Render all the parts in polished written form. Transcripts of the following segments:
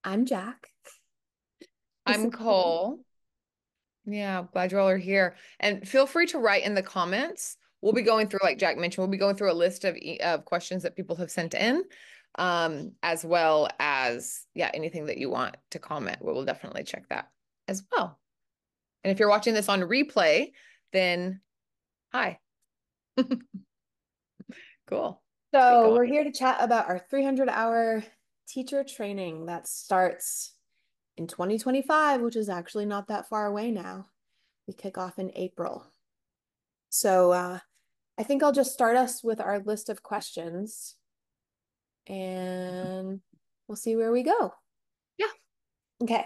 I'm Jack. This is I'm Cole. Yeah, glad you all are here. And feel free to write in the comments. We'll be going through, like Jack mentioned, we'll be going through a list of questions that people have sent in, as well as, yeah, anything that you want to comment. We will definitely check that as well. And if you're watching this on replay, then hi. Cool. Let's get So going. we're here to chat about our 300-hour teacher training that starts in 2025, which is actually not that far away now. We kick off in April. So I think I'll just start us with our list of questions and we'll see where we go. Yeah. Okay.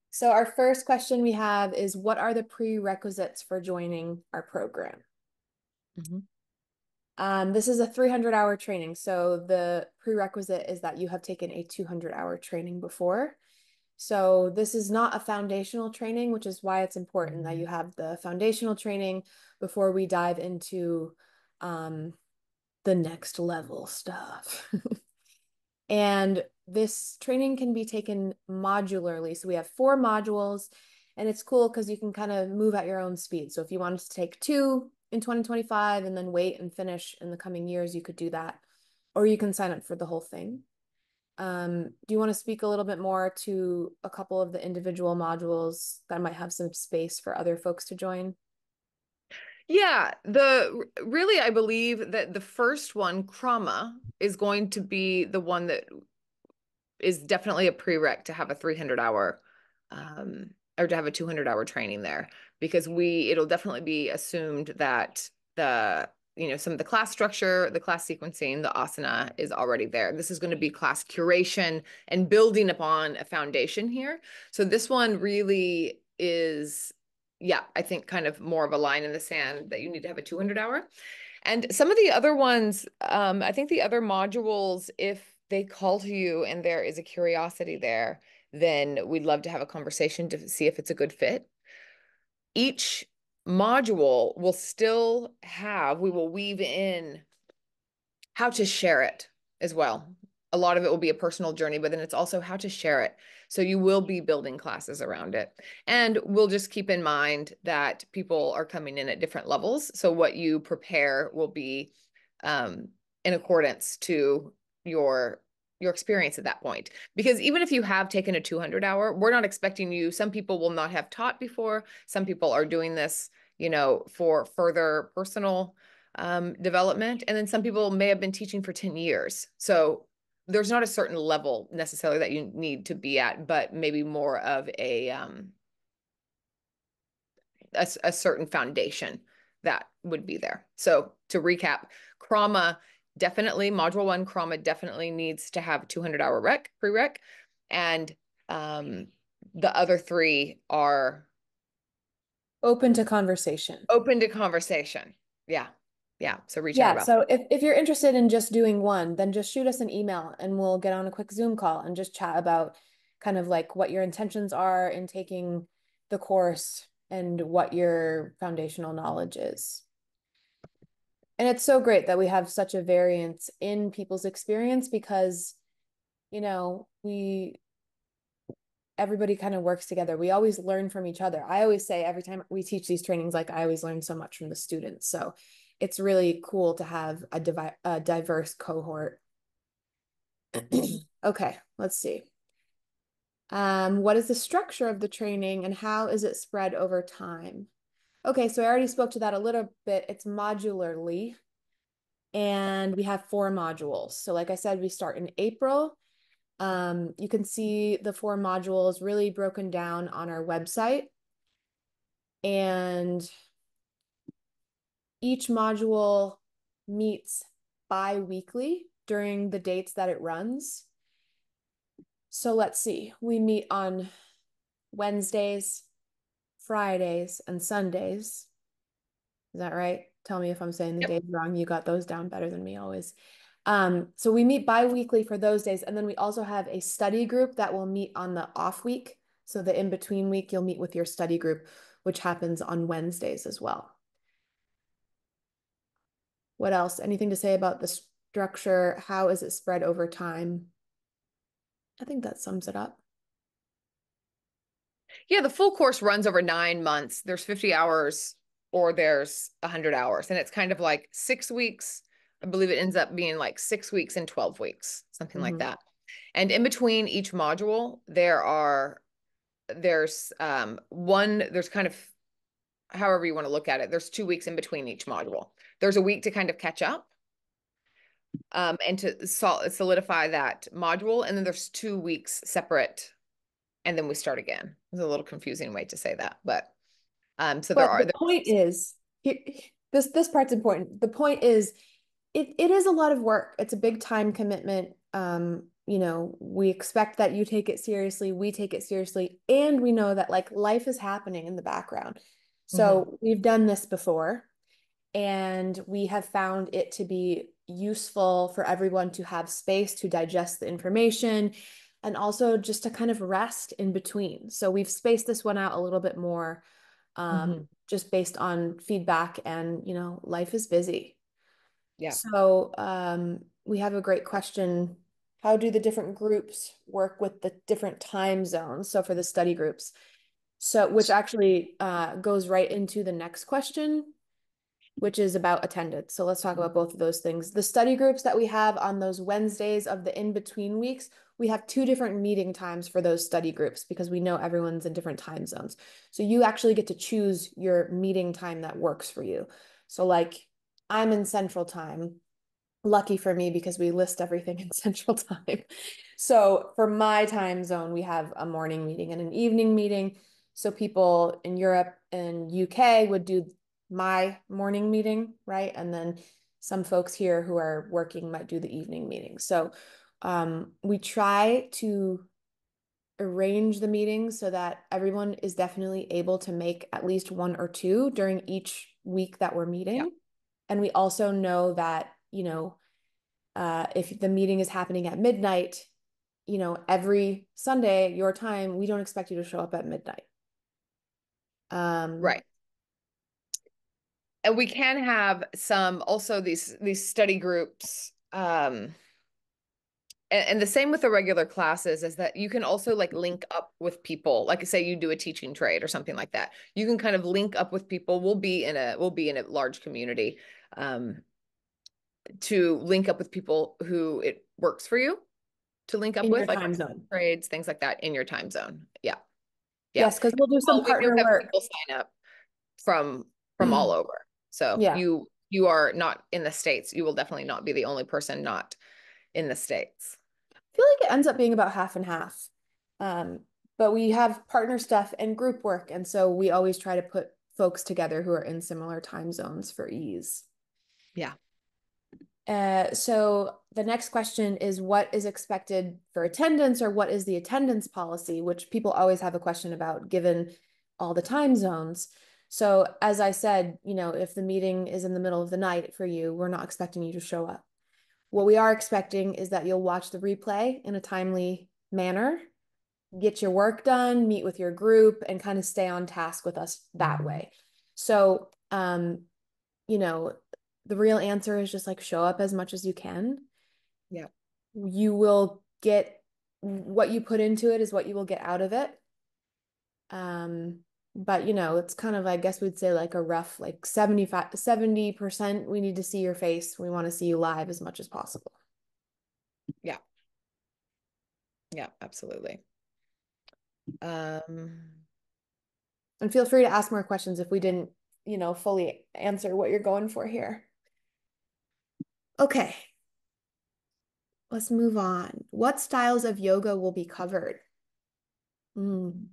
So our first question we have is, what are the prerequisites for joining our program? Mhm. This is a 300-hour training. So the prerequisite is that you have taken a 200-hour training before. So this is not a foundational training, which is why it's important that you have the foundational training before we dive into um, the next level stuff. And this training can be taken modularly. So we have 4 modules, and it's cool because you can kind of move at your own speed. So if you wanted to take 2 in 2025 and then wait and finish in the coming years, you could do that. Or you can sign up for the whole thing. Do you want to speak a little bit more to a couple of the individual modules that might have some space for other folks to join? Yeah, the really I believe that the first one, Krama, is going to be the one that is definitely a prereq to have a 300-hour or to have a 200-hour training there because it'll definitely be assumed that some of the class structure, the class sequencing, the asana is already there. This is going to be class curation and building upon a foundation here. So this one really is, yeah, I think kind of more of a line in the sand that you need to have a 200-hour. And some of the other ones, I think the other modules, if they call to you and there is a curiosity there, then we'd love to have a conversation to see if it's a good fit. Each module will still have, we will weave in how to share it as well. A lot of it will be a personal journey, but then it's also how to share it. So you will be building classes around it. And we'll just keep in mind that people are coming in at different levels. So what you prepare will be in accordance to your experience at that point. Because even if you have taken a 200-hour, we're not expecting you. Some people will not have taught before. Some people are doing this, for further personal development. And then some people may have been teaching for 10 years. So there's not a certain level necessarily that you need to be at, but maybe more of a certain foundation that would be there. So to recap, Krama definitely, module 1, Krama definitely needs to have 200-hour prereq. And the other 3 are Open to conversation. open to conversation. Yeah. Yeah. So reach out Yeah, about so if you're interested in just doing one, then just shoot us an email and we'll get on a quick Zoom call and just chat about kind of like what your intentions are in taking the course and what your foundational knowledge is. And it's so great that we have such a variance in people's experience because, we everybody kind of works together. We always learn from each other. I always say every time we teach these trainings, like I always learn so much from the students. So it's really cool to have a diverse cohort. it. Okay, let's see. What is the structure of the training and how is it spread over time? Okay, so I already spoke to that a little bit. It's modularly, and we have 4 modules. So like I said, we start in April. You can see the 4 modules really broken down on our website. And each module meets bi-weekly during the dates that it runs. So let's see, we meet on Wednesdays, Fridays, and Sundays. Is that right? Tell me if I'm saying the Yep. days wrong. You got those down better than me always. So we meet bi-weekly for those days. And then we also have a study group that will meet on the off week. So the in-between week, you'll meet with your study group, which happens on Wednesdays as well. What else? Anything to say about the structure? How is it spread over time? I think that sums it up. Yeah, the full course runs over 9 months. There's 50 hours or there's 100 hours. And it's kind of like 6 weeks. I believe it ends up being like 6 weeks and 12 weeks, something like Mm-hmm. that. And in between each module, there's kind of however you want to look at it. There's 2 weeks in between each module. There's a week to kind of catch up and to solidify that module. And then there's 2 weeks separate and then we start again. It's a little confusing way to say that, but so But the point is, this part's important. The point is, it is a lot of work. It's a big time commitment. We expect that you take it seriously, we take it seriously, and we know that like life is happening in the background. Mhm. So we've done this before, and we have found it to be useful for everyone to have space to digest the information and also just to kind of rest in between. So we've spaced this one out a little bit more, Mhm. just based on feedback, and life is busy. Yeah. So we have a great question. How do the different groups work with the different time zones? So for the study groups, so which actually goes right into the next question, which is about attendance. So let's talk about both of those things. The study groups that we have on those Wednesdays of the in-between weeks, we have two different meeting times for those study groups because we know everyone's in different time zones. So you actually get to choose your meeting time that works for you. So like I'm in Central Time. Lucky for me because we list everything in Central Time. So for my time zone, we have a morning meeting and an evening meeting. So people in Europe and UK would do my morning meeting, right? And then some folks here who are working might do the evening meeting. So we try to arrange the meetings so that everyone is definitely able to make at least one or two during each week that we're Yeah. meeting. And we also know that, if the meeting is happening at midnight, every Sunday, your time, we don't expect you to show up at midnight. Right. And we can have some also these study groups and the same with the regular classes is that you can also like link up with people, like say you do a teaching trade or something like that, you can kind of link up with people. We'll be in a large community to link up with people who it works for you to link up In your with, like time zone. trades, things like that in your time zone. Yeah. Yeah. Yes, because we'll do some Well, we do partner have work. people sign up from all over. So Yeah. you are not in the States. You will definitely not be the only person not in the States. I feel like it ends up being about half and half. Um, but we have partner stuff and group work. And so we always try to put folks together who are in similar time zones for ease. Yeah. So the next question is what is expected for attendance, or what is the attendance policy, which people always have a question about given all the time zones. So as I said, if the meeting is in the middle of the night for you, we're not expecting you to show up. What we are expecting is that you'll watch the replay in a timely manner, get your work done, meet with your group, and kind of stay on task with us that way. So, you know, the real answer is just like show up as much as you can. Yeah. You will get what you put into it is what you will get out of it. But it's kind of, I guess we'd say like a rough like 70% we need to see your face. We want to see you live as much as possible. Yeah. Yeah, absolutely. Um, And feel free to ask more questions if we didn't, fully answer what you're going for here. Okay, let's move on. What styles of yoga will be covered? Mm.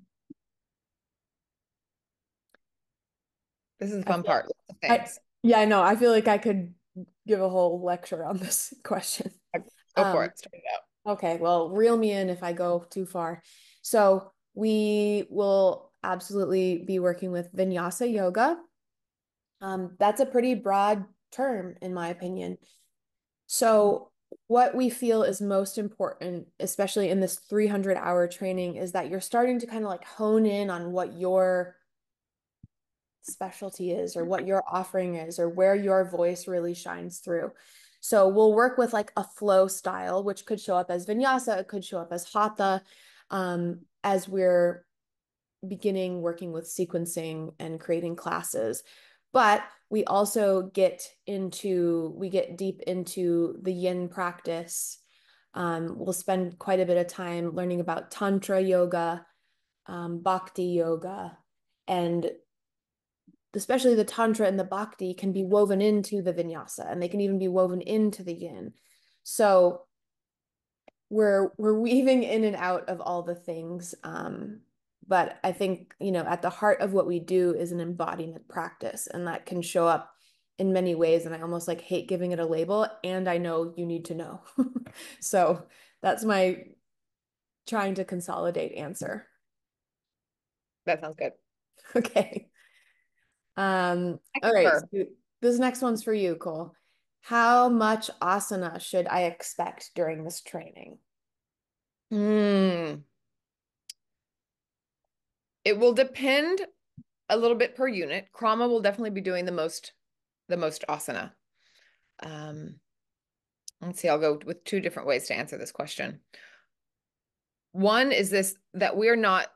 this is the I fun feel part. Lots of I things. Yeah, I know. I feel like I could give a whole lecture on this question. Go for Um, it. Start it out. okay, well, reel me in if I go too far. So we will absolutely be working with Vinyasa yoga. That's a pretty broad term, in my opinion. So what we feel is most important, especially in this 300-hour training, is that you're starting to kind of like hone in on what your specialty is, or what your offering is, or where your voice really shines through. So we'll work with like a flow style, which could show up as vinyasa, it could show up as hatha, as we're beginning working with sequencing and creating classes. But we also get deep into the yin practice. We'll spend quite a bit of time learning about Tantra yoga, Bhakti yoga, and especially the Tantra and the Bhakti can be woven into the Vinyasa, and they can even be woven into the yin. So we're weaving in and out of all the things. But I think, at the heart of what we do is an embodiment practice, and that can show up in many ways. And I almost like hate giving it a label, and I know you need to know. So that's my trying to consolidate answer. That sounds good. Okay. I All right. concur. So this next one's for you, Cole. How much asana should I expect during this training? Hmm. It will depend a little bit per unit. Krama will definitely be doing the most asana. Um, let's see, I'll go with two different ways to answer this question. One is this, that we're not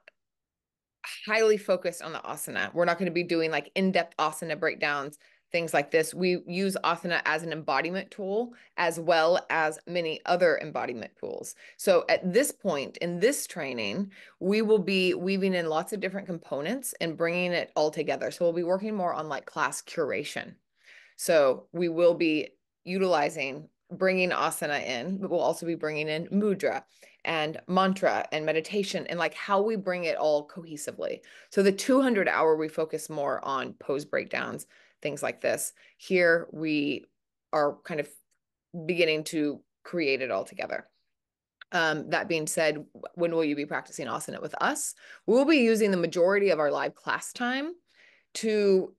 highly focused on the asana. We're not going to be doing like in-depth asana breakdowns, things like this. We use asana as an embodiment tool as well as many other embodiment tools. So at this point in this training, we will be weaving in lots of different components and bringing it all together. So we'll be working more on like class curation. So we will be utilizing bringing asana in, but we'll also be bringing in mudra and mantra and meditation and like how we bring it all cohesively. So the 200-hour, we focus more on pose breakdowns, things like this. Here we are kind of beginning to create it all together. That being said, when will you be practicing asana with us? We'll be using the majority of our live class time to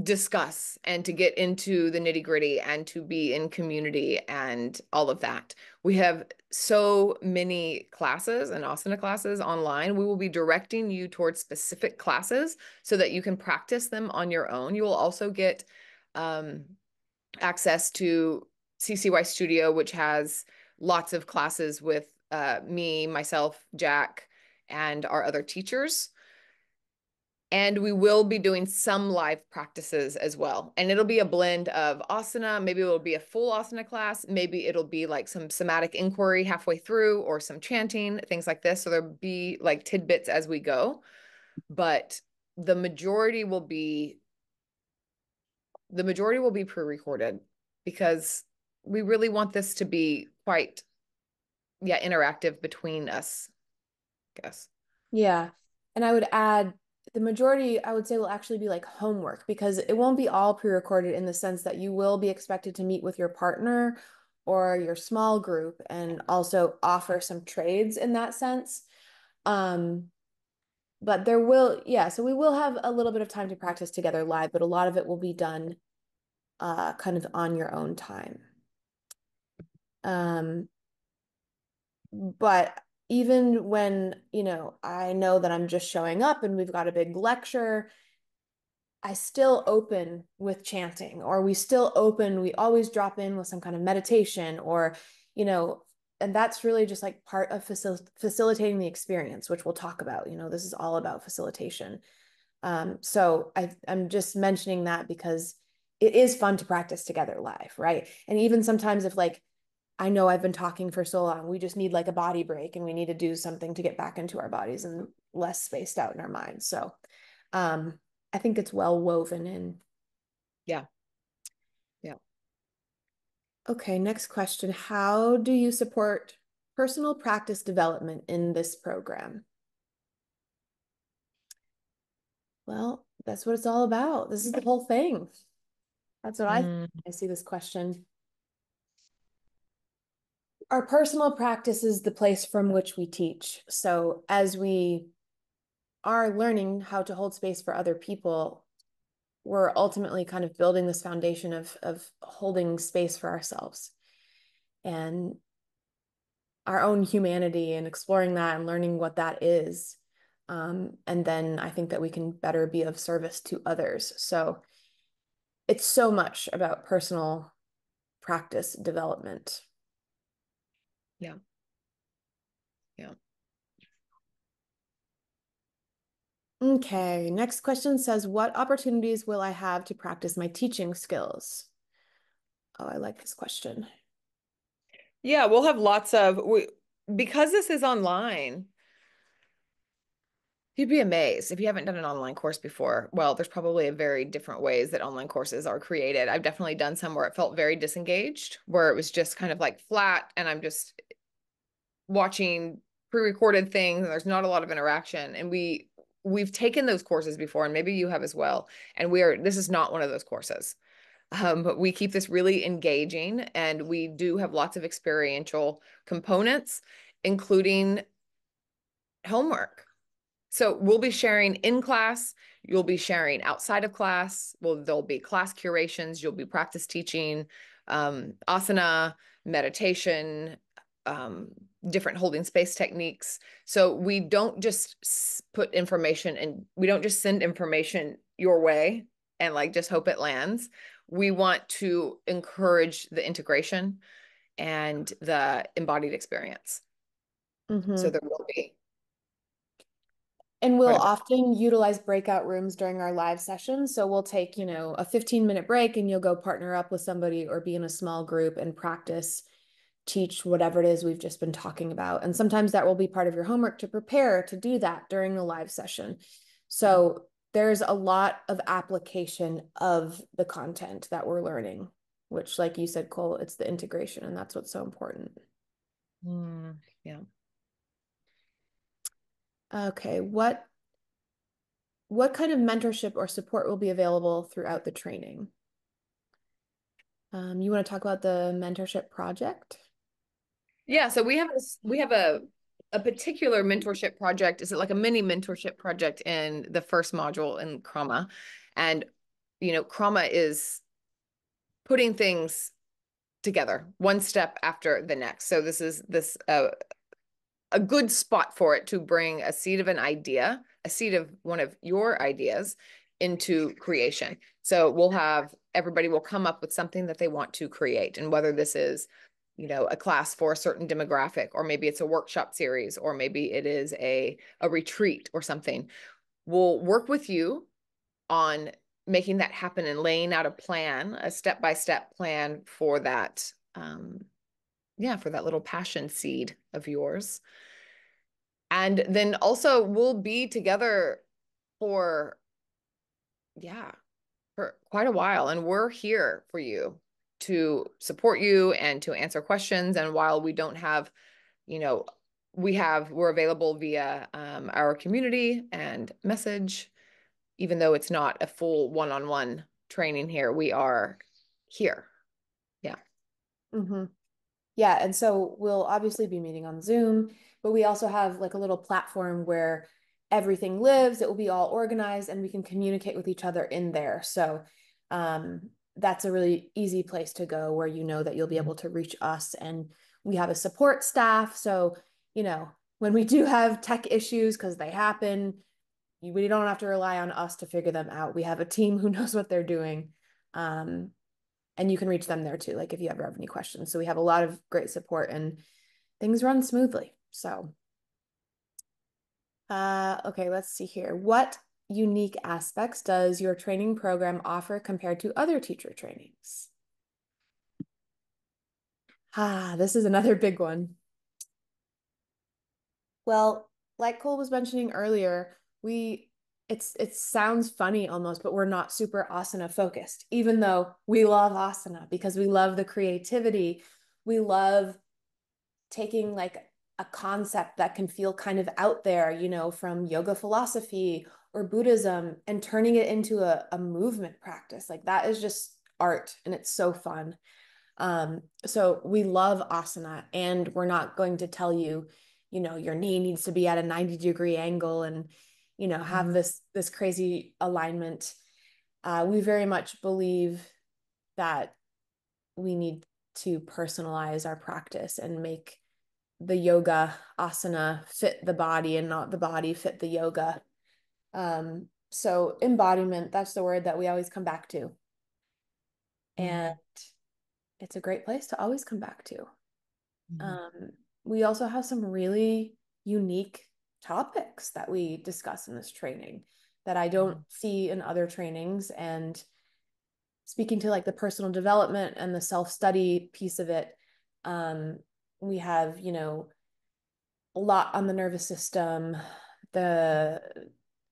discuss and to get into the nitty gritty and to be in community and all of that. We have so many classes and asana classes online. We will be directing you towards specific classes so that you can practice them on your own. You will also get access to CCY Studio, which has lots of classes with me, myself, Jack, and our other teachers. And we will be doing some live practices as well. And it'll be a blend of asana. Maybe it'll be a full asana class. Maybe it'll be like some somatic inquiry halfway through or some chanting, things like this. So there'll be like tidbits as we go. But the majority will be pre-recorded because we really want this to be quite, interactive between us, I guess. Yeah. And I would add the majority, I would say, will actually be like homework because it won't be all pre-recorded in the sense that you will be expected to meet with your partner or your small group and also offer some trades in that sense. Um, but so we will have a little bit of time to practice together live, but a lot of it will be done kind of on your own time. Um, but even when, I know that I'm just showing up and we've got a big lecture, I still open with chanting, or we always drop in with some kind of meditation, or, and that's really just like part of facilitating the experience, which we'll talk about. This is all about facilitation. So I'm just mentioning that because it is fun to practice together live, right? And even sometimes if like, I know I've been talking for so long, we just need like a body break and we need to do something to get back into our bodies and less spaced out in our minds. So I think it's well woven in. Yeah. Yeah. Okay, next question. How do you support personal practice development in this program? Well, that's what it's all about. This is the whole thing. That's what I see this question. Our personal practice is the place from which we teach. So as we are learning how to hold space for other people, we're ultimately kind of building this foundation of holding space for ourselves and our own humanity and exploring that and learning what that is. And then I think that we can better be of service to others. So it's so much about personal practice development. Yeah. Yeah. Okay, next question says, what opportunities will I have to practice my teaching skills? Oh, I like this question. Yeah, we'll have lots of, because this is online, you'd be amazed if you haven't done an online course before. Well, there's probably a very different ways that online courses are created. I've definitely done some where it felt very disengaged, where it was just kind of like flat and I'm just watching pre-recorded things and there's not a lot of interaction. And we've taken those courses before, and maybe you have as well. And this is not one of those courses. But we keep this really engaging, and we do have lots of experiential components, including homework. So we'll be sharing in class, you'll be sharing outside of class. Well, there'll be class curations, you'll be practice teaching, asana, meditation, different holding space techniques. So we don't just put information and we don't just send information your way and like just hope it lands. We want to encourage the integration and the embodied experience. So Mm-hmm. there will be And we'll quite a bit. often utilize breakout rooms during our live sessions. So we'll take, a 15-minute break and you'll go partner up with somebody or be in a small group and practice, teach whatever it is we've just been talking about. And sometimes that will be part of your homework to prepare to do that during the live session. So there's a lot of application of the content that we're learning, which, like you said, Cole, it's the integration, and that's what's so important. Yeah. Okay, what kind of mentorship or support will be available throughout the training? You want to talk about the mentorship project? Yeah, so we have a particular mentorship project. Is it like a mini mentorship project in the first module in 𝐓𝐻? And 𝐓𝐻 is putting things together one step after the next. So this is a good spot for it to bring a seed of an idea, a seed of one of your ideas into creation. So everybody will come up with something that they want to create. And whether this is, a class for a certain demographic, or maybe it's a workshop series, or maybe it is a retreat or something, we'll work with you on making that happen and laying out a plan, a step-by-step plan for that. For that little passion seed of yours. And then also we'll be together for, for quite a while. And we're here for you to support you and to answer questions. And while we don't have, you know, we're available via our community and message, even though it's not a full one-on-one training here, we are here. Yeah. Mm-hmm. Yeah, and so we'll obviously be meeting on Zoom, but we also have like a little platform where everything lives. It will be all organized and we can communicate with each other in there. So that's a really easy place to go where you know that you'll be able to reach us. And we have a support staff. So, when we do have tech issues, because they happen, we don't have to rely on us to figure them out. We have a team who knows what they're doing. And you can reach them there too, like if you ever have any questions. So we have a lot of great support and things run smoothly. So, okay, let's see here. What unique aspects does your training program offer compared to other teacher trainings? This is another big one. Well, like Cole was mentioning earlier, it sounds funny almost, but we're not super asana focused, even though we love asana because we love the creativity. We love taking like a concept that can feel kind of out there, from yoga philosophy or Buddhism and turning it into a movement practice. Like that is just art and it's so fun. So we love asana, and we're not going to tell you, your knee needs to be at a 90-degree angle and, have this crazy alignment. We very much believe that we need to personalize our practice and make the yoga asana fit the body and not the body fit the yoga. So embodiment, that's the word that we always come back to. And it's a great place to always come back to. Um, we also have some really unique topics that we discuss in this training. that I don't see in other trainings. And speaking to like the personal development and the self-study piece of it, we have, a lot on the nervous system, the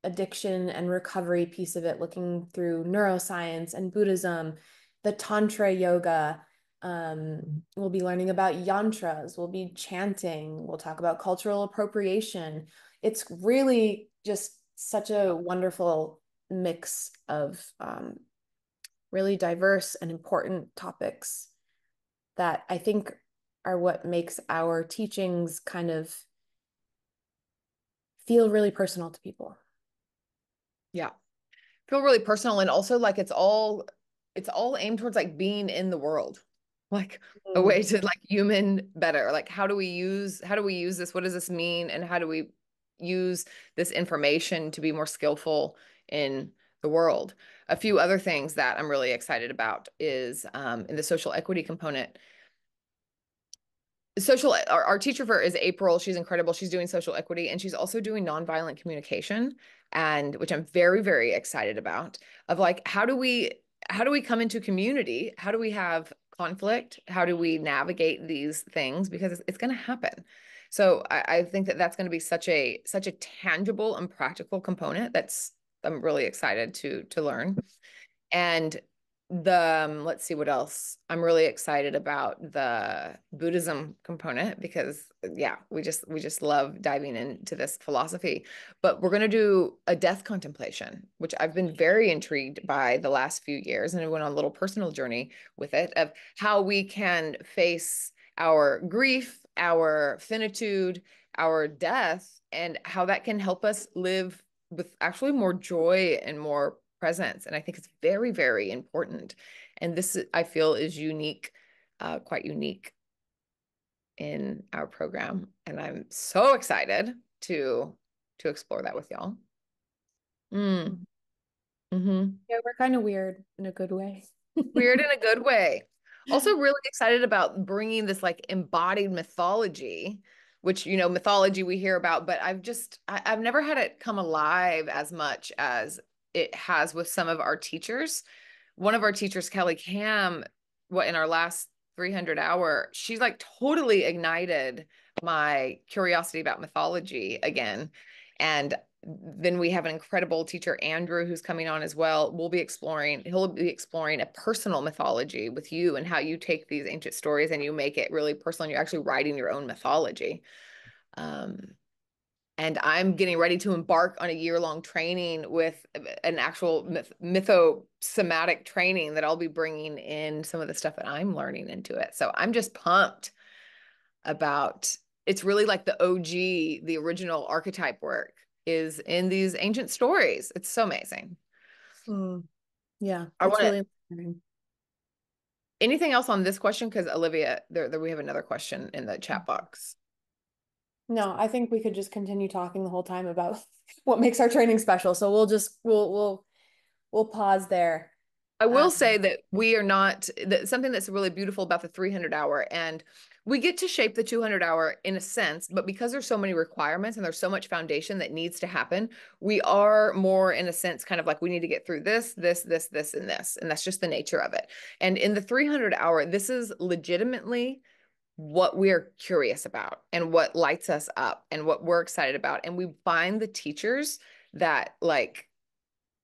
addiction and recovery piece of it, looking through neuroscience and Buddhism, the Tantra yoga. We'll be learning about yantras, we'll be chanting, we'll talk about cultural appropriation. It's really just such a wonderful mix of really diverse and important topics that I think are what makes our teachings kind of feel really personal to people. Yeah. Feel really personal, and also like it's all aimed towards like being in the world. Like a way to like human better. Like how do we use this? What does this mean? And how do we use this information to be more skillful in the world? A few other things that I'm really excited about is in the social equity component. Our teacher for is April. She's incredible. She's doing social equity, and she's also doing nonviolent communication, and which I'm very, very excited about, of like how do we come into community? How do we have conflict? How do we navigate these things? Because it's going to happen. So I think that that's going to be such a tangible and practical component that's I'm really excited to learn. And let's see what else. I'm really excited about the Buddhism component because yeah, we just love diving into this philosophy. But we're going to do a death contemplation, which I've been very intrigued by the last few years, and I went on a little personal journey with it of how we can face our grief, our finitude, our death, and how that can help us live with actually more joy and more presence. And I think it's very, very important. And this, I feel, is unique, quite unique in our program. And I'm so excited to explore that with y'all. Mm. Mm-hmm. Yeah, we're kind of weird in a good way. Weird in a good way. Also, really excited about bringing this like embodied mythology, which, mythology we hear about, but I've never had it come alive as much as it has with some of our teachers. One of our teachers, Kelly Cam, what in our last 300 hour, she's like totally ignited my curiosity about mythology again. And then we have an incredible teacher, Andrew, who's coming on as well. He'll be exploring a personal mythology with you and how you take these ancient stories and you make it really personal and you're actually writing your own mythology. And I'm getting ready to embark on a year-long training with an actual mythosomatic training that I'll be bringing in some of the stuff that I'm learning into it. So I'm just pumped about it's really like the OG, the original archetype work is in these ancient stories. It's so amazing. Yeah, I it's want to really inspiring. anything else on this question? Because Olivia, there we have another question in the chat box. No, I think we could just continue talking the whole time about what makes our training special. So we'll pause there. I will Um, say that we are not that something that's really beautiful about the 300 hour, and we get to shape the 200 hour in a sense, but because there's so many requirements and there's so much foundation that needs to happen, we are more in a sense kind of like we need to get through this, and this, and that's just the nature of it. And in the 300 hour, this is legitimately what we're curious about and what lights us up and what we're excited about. And we find the teachers that like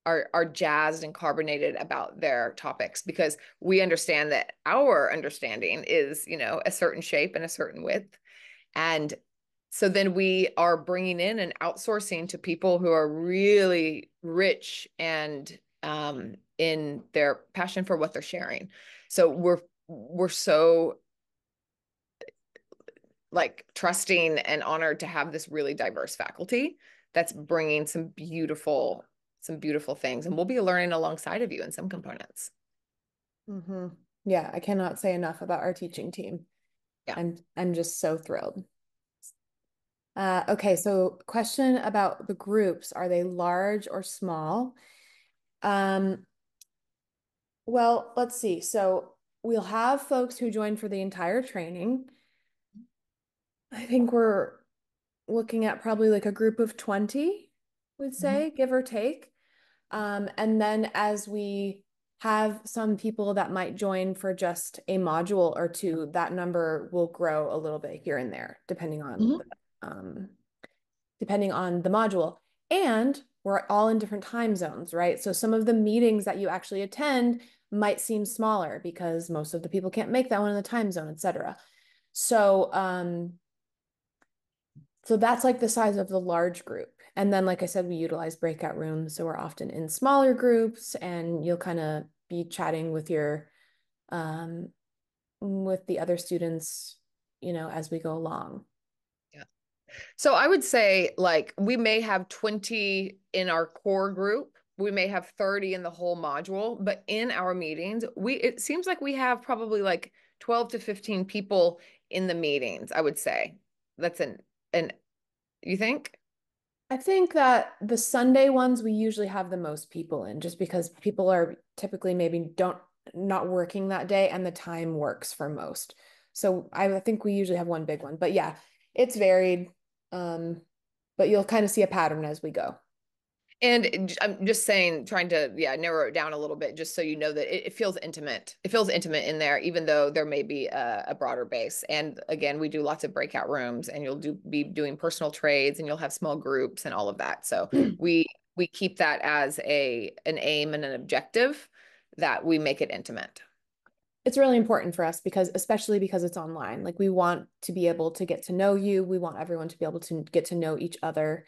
are jazzed and carbonated about their topics because we understand that our understanding is, a certain shape and a certain width. And so then we are bringing in and outsourcing to people who are really rich and in their passion for what they're sharing. So we're so like trusting and honored to have this really diverse faculty that's bringing some beautiful things, and we'll be learning alongside of you in some components. yeah, I cannot say enough about our teaching team. Yeah. I'm just so thrilled. Okay, so question about the groups. Are they large or small? Um, well, let's see. So we'll have folks who join for the entire training. I think we're looking at probably like a group of 20, would Mhm. say, give or take. And then as we have some people that might join for just a module or two, that number will grow a little bit here and there, Mhm. depending on the module. And we're all in different time zones, right? So some of the meetings that you actually attend might seem smaller because most of the people can't make that one in the time zone, et cetera. So, so that's like the size of the large group. And then, like I said, we utilize breakout rooms. So we're often in smaller groups and you'll kind of be chatting um, with the other students, as we go along. Yeah. So I would say like we may have 20 in our core group. We may have 30 in the whole module, but in our meetings, it seems like we have probably like 12 to 15 people in the meetings, I would say. That's an you think? I think that the Sunday ones we usually have the most people in just because people are typically maybe don't not working that day and the time works for most. So I think we usually have one big one. But yeah, it's varied. Um, but you'll kind of see a pattern as we go. And I'm just saying, trying to, yeah, narrow it down a little bit, just so you know that it feels intimate. It feels intimate in there, even though there may be a broader base. And again, we do lots of breakout rooms, and be doing personal trades, and you'll have small groups and all of that. So we keep that as an aim and an objective that we make it intimate. It's really important for us because especially because it's online. Like we want to be able to get to know you. We want everyone to be able to get to know each other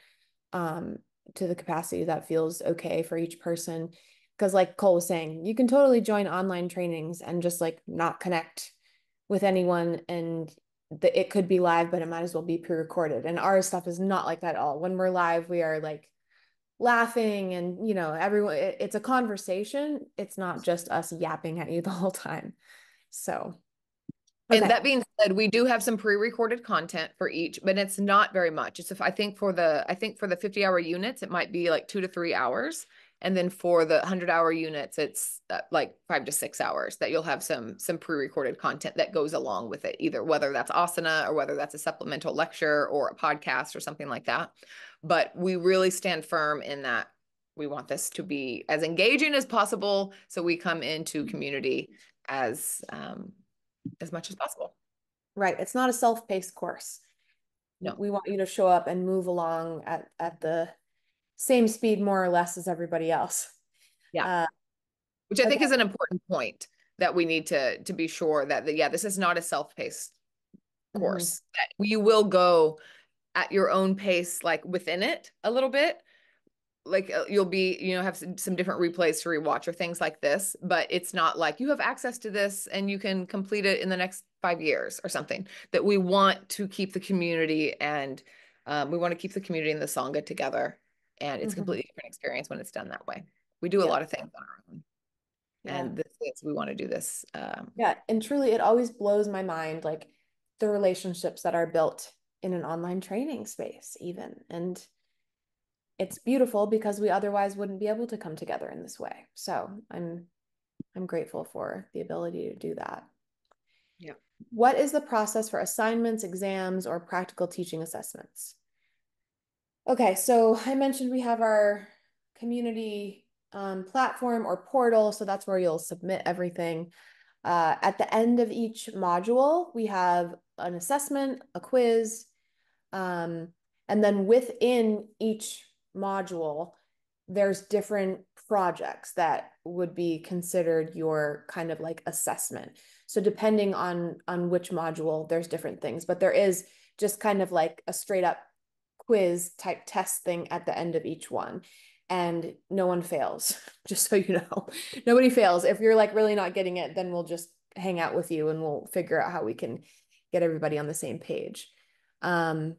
um, to the capacity that feels okay for each person. Because like Cole was saying, you can totally join online trainings and just like not connect with anyone and it could be live, but it might as well be pre-recorded. And our stuff is not like that at all. When we're live, we are like laughing and everyone it's a conversation. It's not just us yapping at you the whole time. So, And okay. that being said, we do have some pre-recorded content for each, but it's not very much. It's if I think for the 50-hour units, it might be like 2 to 3 hours. And then for the 100-hour units, it's like 5 to 6 hours that you'll have some pre-recorded content that goes along with it, either whether that's asana or whether that's a supplemental lecture or a podcast or something like that. But we really stand firm in that we want this to be as engaging as possible. So we come into community as much as possible. Right. It's not a self-paced course. No. We want you to show up and move along at the same speed more or less as everybody else. Yeah. Uh, Which I think okay. is an important point that we need to be sure that yeah, this is not a self-paced Mhm. course. That you will go at your own pace, like within it a little bit. Like you'll be, have some different replays to rewatch or things like this, but it's not like you have access to this and you can complete it in the next 5 years or something. That we want to keep the community and we want to keep the community and the Sangha together. And it's a Mhm. completely different experience when it's done that way. We do a Yeah. lot of things on our own. Yeah. And we want to do this. Yeah. And truly, it always blows my mind, like the relationships that are built in an online training space, even. And it's beautiful because we otherwise wouldn't be able to come together in this way. So I'm grateful for the ability to do that. Yeah. What is the process for assignments, exams, or practical teaching assessments? Okay, so I mentioned we have our community platform or portal, so that's where you'll submit everything. At the end of each module, we have an assessment, a quiz, um, and then within each module, there's different projects that would be considered your kind of like assessment. So depending on which module, there's different things, but there is just kind of like a straight up quiz type test thing at the end of each one. And no one fails, just so you know. Nobody fails. If you're like really not getting it, then we'll just hang out with you and we'll figure out how we can get everybody on the same page. Um,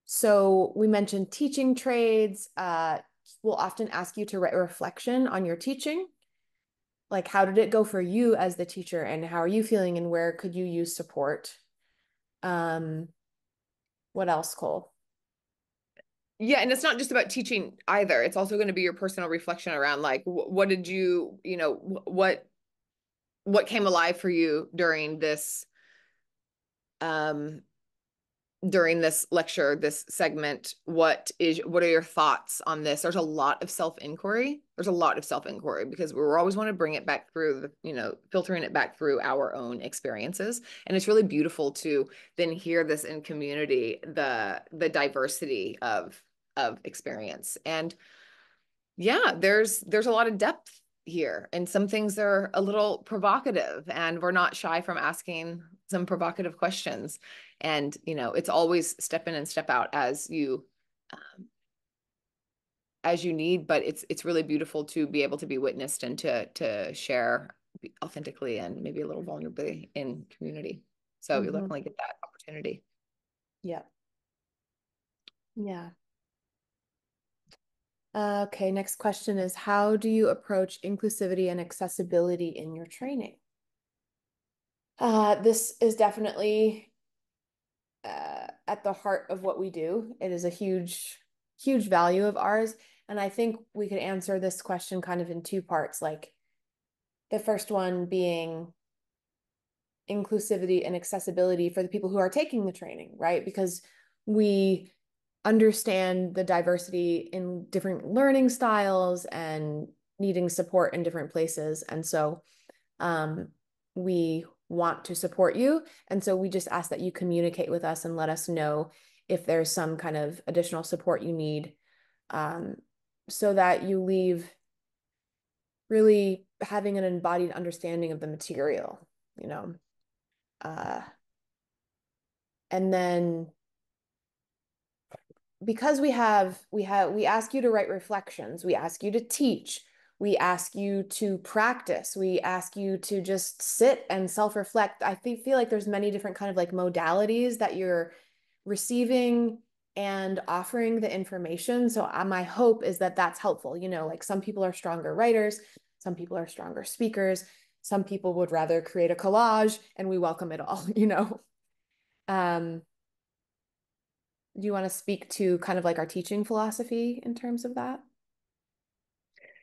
so we mentioned teaching trades. We'll often ask you to write a reflection on your teaching. Like, how did it go for you as the teacher, and how are you feeling, and where could you use support? Um, what else, Cole? Yeah, and it's not just about teaching either. It's also going to be your personal reflection around like what did what came alive for you during this um during this lecture, this segment, what are your thoughts on this? There's a lot of self-inquiry. There's a lot of self-inquiry because we're always want to bring it back through filtering it back through our own experiences. And it's really beautiful to then hear this in community, the diversity of experience. And yeah, there's a lot of depth here, and some things are a little provocative, and we're not shy from asking some provocative questions. And it's always step in and step out as you need, but it's really beautiful to be able to be witnessed and to share authentically and maybe a little vulnerably in community. So you'll definitely get that opportunity. Yeah. Yeah. Okay, next question is, how do you approach inclusivity and accessibility in your training? This is definitely at the heart of what we do. It is a huge, huge value of ours. And I think we could answer this question kind of in two parts, like the first one being inclusivity and accessibility for the people who are taking the training, right? Because we understand the diversity in different learning styles and needing support in different places. And so we want to support you. And so we just ask that you communicate with us and let us know if there's some kind of additional support you need, so that you leave really having an embodied understanding of the material, and then because we ask you to write reflections, we ask you to teach, we ask you to practice, we ask you to just sit and self-reflect. I feel like there's many different kind of like modalities that you're receiving and offering the information. So my hope is that that's helpful. Like some people are stronger writers, some people are stronger speakers, some people would rather create a collage, and we welcome it all. Do you want to speak to kind of like our teaching philosophy in terms of that?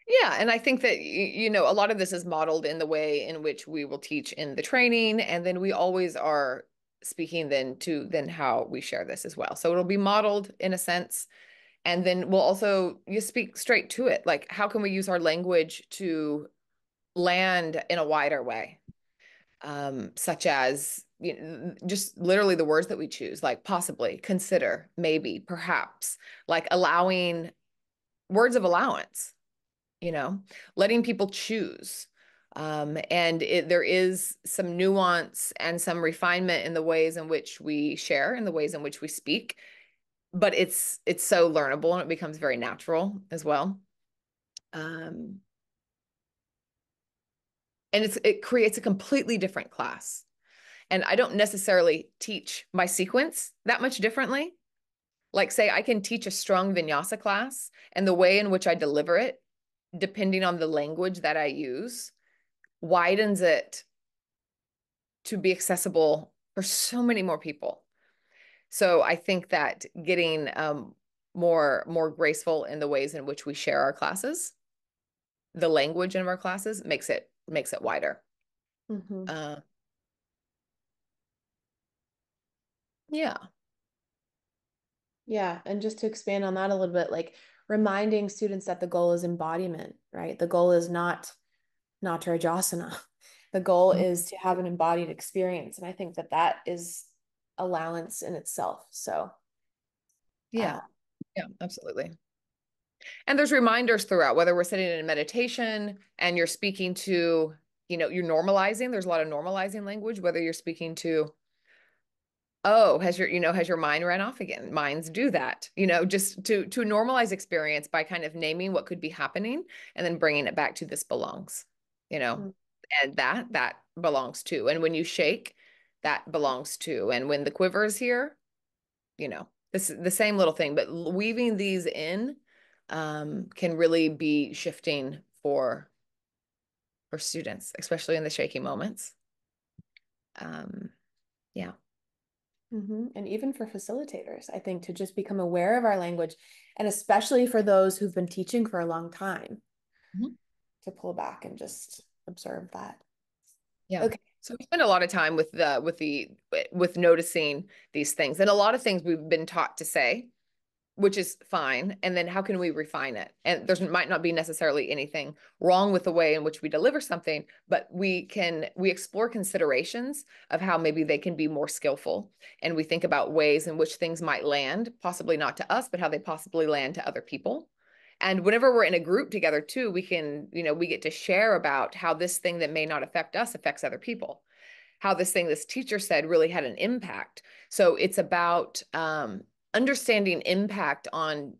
Yeah, and I think that a lot of this is modeled in the way in which we will teach in the training, and then we always are speaking then how we share this as well. So it'll be modeled in a sense, and then we'll also you speak straight to it. Like, how can we use our language to land in a wider way? Such as just literally the words that we choose, like possibly, consider, maybe, perhaps, like allowing words of allowance, letting people choose. And there is some nuance and some refinement in the ways in which we share, in the ways in which we speak, but it's so learnable and it becomes very natural as well. And it creates a completely different class. And I don't necessarily teach my sequence that much differently. Like, say, I can teach a strong vinyasa class, and the way in which I deliver it, depending on the language that I use, widens it to be accessible for so many more people. So I think that getting more graceful in the ways in which we share our classes, the language in our classes makes it wider. Mm-hmm. Yeah. Yeah, and just to expand on that a little bit, like reminding students that the goal is embodiment, right? The goal is not Rajasana. The goal is to have an embodied experience, and I think that is allowance in itself. So, Yeah. Yeah, absolutely. And there's reminders throughout, whether we're sitting in meditation and you're speaking to, you're normalizing, there's a lot of normalizing language, whether you're speaking to, oh, has your mind ran off again? Minds do that, just to normalize experience by kind of naming what could be happening and then bringing it back to this belongs, mm-hmm. and that belongs to. And when you shake, that belongs to. And when the quiver is here, this is the same little thing, but weaving these in can really be shifting for students, especially in the shaky moments. Yeah. Mm-hmm. And even for facilitators, I think to just become aware of our language, and especially for those who've been teaching for a long time, Mhm. to pull back and just observe that. Yeah. Okay, So we spend a lot of time with noticing these things, and a lot of things we've been taught to say, which is fine. And then how can we refine it? And there might not be necessarily anything wrong with the way in which we deliver something, but we explore considerations of how maybe they can be more skillful. And we think about ways in which things might land, possibly not to us, but how they possibly land to other people. And whenever we're in a group together too, we can, we get to share about how this thing that may not affect us affects other people, how this thing this teacher said really had an impact. So it's about understanding impact on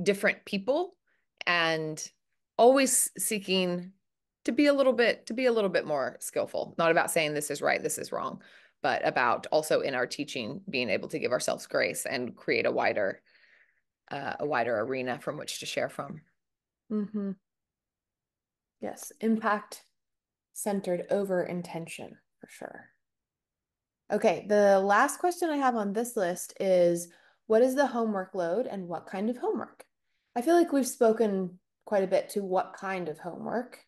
different people, and always seeking to be a little bit more skillful. Not about saying this is right, this is wrong, but about also in our teaching being able to give ourselves grace and create a wider arena from which to share from. Mm-hmm. Yes, impact centered over intention, for sure. Okay, the last question I have on this list is, what is the homework load and what kind of homework? I feel like we've spoken quite a bit to what kind of homework.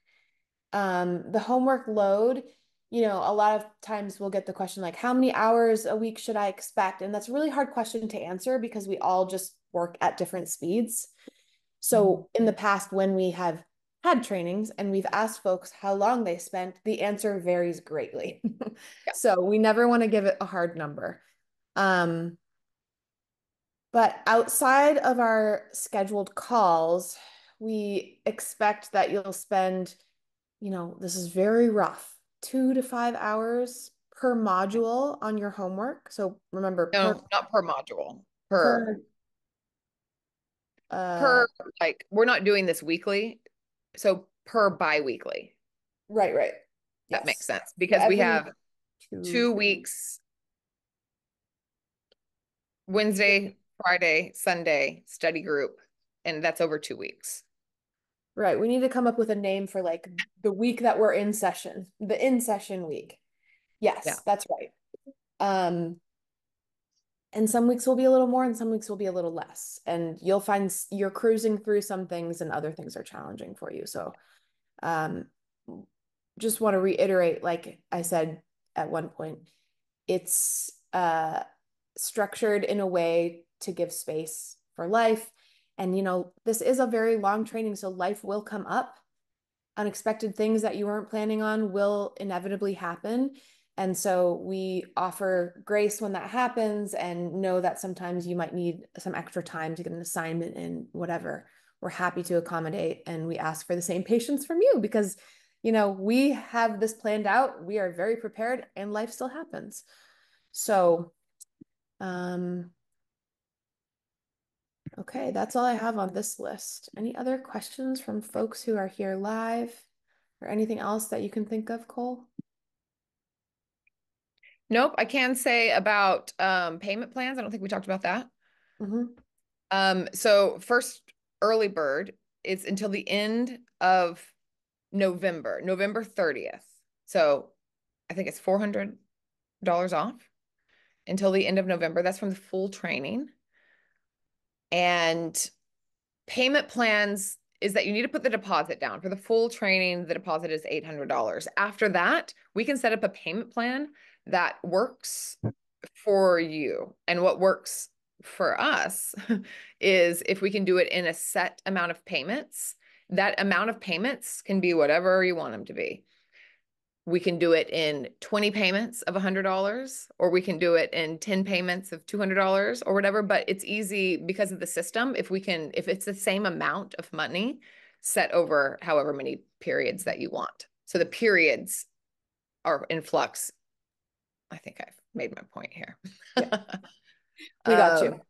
The homework load, a lot of times we'll get the question like, how many hours a week should I expect? And that's a really hard question to answer because we all just work at different speeds. So in the past, when we have had trainings and we've asked folks how long they spent, the answer varies greatly. Yeah. So we never want to give it a hard number. But outside of our scheduled calls, we expect that you'll spend, this is very rough, 2 to 5 hours per module on your homework. So remember, No, not per module. per Per like we're not doing this weekly, so per bi-weekly. right. That makes Yes. sense So because we every have two, 2 weeks, Wednesday, Friday, Sunday, study group, and that's over 2 weeks. right. We need to come up with a name for like the week that we're in session, the in session week. Yeah. Yes, that's right. Um, and some weeks will be a little more and some weeks will be a little less. And you'll find you're cruising through some things and other things are challenging for you. So, um, just want to reiterate, like I said at one point, it's structured in a way to give space for life. And, this is a very long training, so life will come up. Unexpected things that you weren't planning on will inevitably happen. And so we offer grace when that happens and know that sometimes you might need some extra time to get an assignment in, whatever. We're happy to accommodate, and we ask for the same patience from you because, we have this planned out. We are very prepared and life still happens. So, okay, that's all I have on this list. Any other questions from folks who are here live or anything else that you can think of, Cole? Nope. I can say about payment plans. I don't think we talked about that. So first early bird is until the end of November 30th. So I think it's $400 off until the end of November. That's from the full training. And payment plans is that you need to put the deposit down. For the full training, the deposit is $800. After that, we can set up a payment plan that works for you. And what works for us is if we can do it in a set amount of payments. That amount of payments can be whatever you want them to be. We can do it in 20 payments of $100, or we can do it in 10 payments of $200 or whatever, but it's easy because of the system. If it's the same amount of money set over however many periods that you want. So the periods are in flux. I think I've made my point here. Yeah. We got you.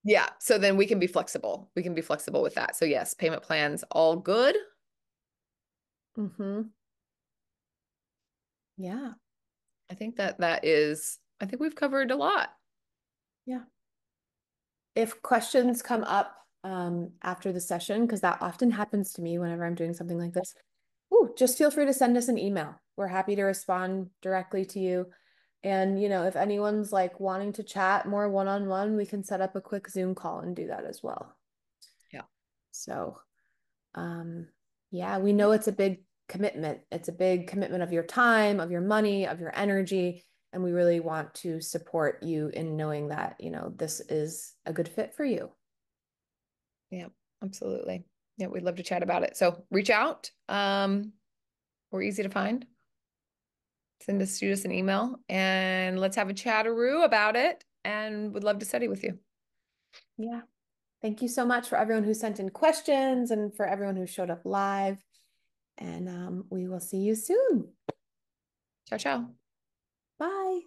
Yeah. So then we can be flexible. We can be flexible with that. So yes, payment plans, all good. Yeah. I think I think we've covered a lot. Yeah. If questions come up after the session, because that often happens to me whenever I'm doing something like this, just feel free to send us an email. We're happy to respond directly to you. And, if anyone's like wanting to chat more one-on-one, we can set up a quick Zoom call and do that as well. Yeah. So, yeah, we know it's a big commitment. It's a big commitment of your time, of your money, of your energy. And we really want to support you in knowing that, you know, this is a good fit for you. Yeah, absolutely. Yeah, we'd love to chat about it. So reach out. We're easy to find. Shoot us an email and let's have a chatteroo about it. And would love to study with you. Yeah. Thank you so much for everyone who sent in questions and for everyone who showed up live. And we will see you soon. Ciao, ciao. Bye.